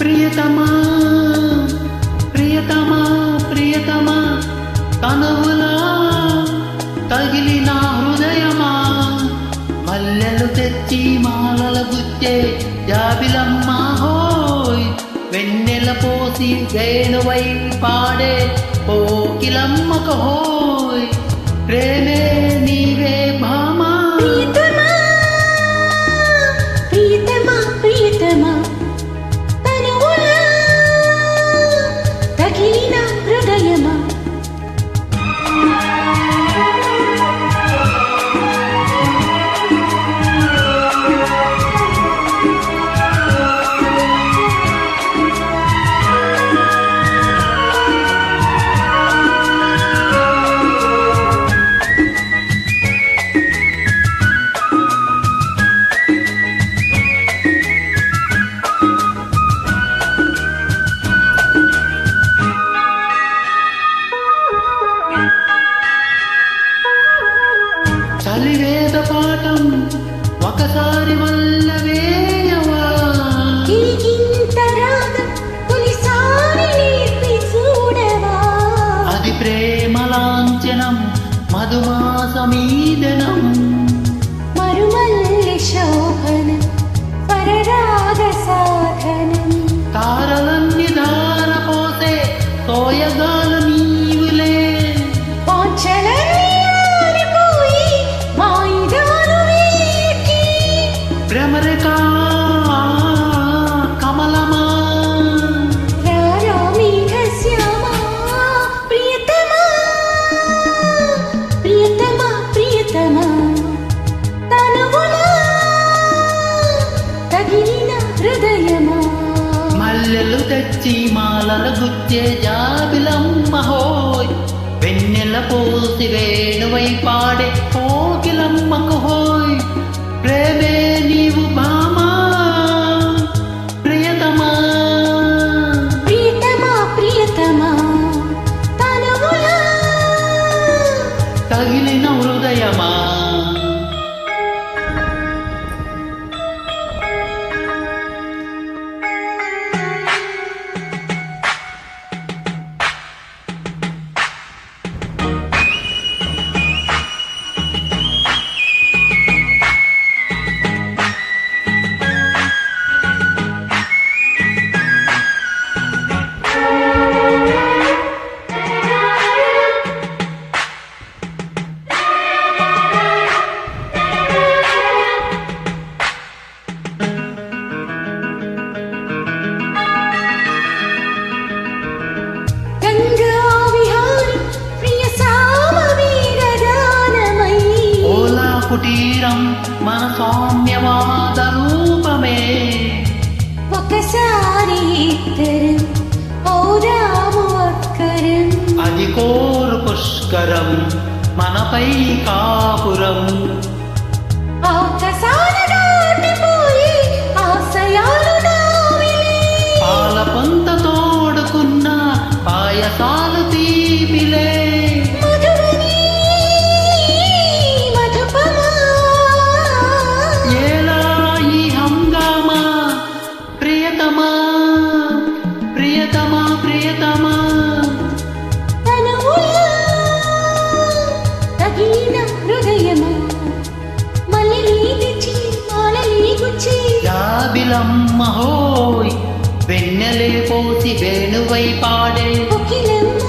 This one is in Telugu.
ప్రియతమా ప్రియతమా ప్రియతమా తనువులా తగిలిన హృదయమా మల్లెలు తెచ్చి మాలల గుచ్చే జాబిలమ్మ హోయ్ వెన్నెల పోసి వేణువై పాడే కోకిలమ్మకు హోయ్ ప్రేమే నీవే భామా ప్రియతమా ప్రియతమా ప్రియతమా తనువులా తగిలిన హృదయమా చలివేద పాఠం ఒకసారి వల్ల వేయవా ఇంత రాగం తొలిసారి నేర్పి చూడవా అది ప్రేమ లాంఛనం మధుమాసమీదనం మరుమల్లె శోభనం పరరాగ సాధనం తారలన్నీ దారపోసే తోయగాలు నీవులే వాంఛలన్నీ ఆరిపోయి వాయిదాలు వేకి భ్రమరకా కమలమా రారా మేఘశ్యామా ప్రియతమా ప్రియతమా ప్రియతమా తనువులా తగిలిన హృదయమా మల్లెలు తెచ్చి మాలల గుచ్చే జాబిలమ్మ హోయ్ వెన్నెల పోసి వేణువై పాడే కోకిలమ్మకు హోయ్ ప్రేమే నీవు భామా ప్రియతమా ప్రియతమా ప్రియతమా తనువులా తగిలిన హృదయమా గంగా విహారి ప్రియ సామవీరగానమై ఓలా కుటీరం మన సౌమ్యవాద రూపమే ఒకసారి ఇద్దరం ఔరాము అక్కరం అది కోరు పుష్కరం మనపై కాపురం ఆకాశాల దాటిపోయి ఆశయాలు నావిలే పాల పొంత తోడుకున్న పాయసాలు తీపిలే మధువని మధుపమా ఏలా ఈ హంగామా ప్రియతమా ప్రియతమా ప్రియతమా తనువులా తగిలిన హృదయమా మల్లెలీ తెచ్చి మాలలీ గుచ్చి జాబిలమ్మ హోయ్ వెన్నెలే పోసి వేణువై పాడే కోకిలమ్మ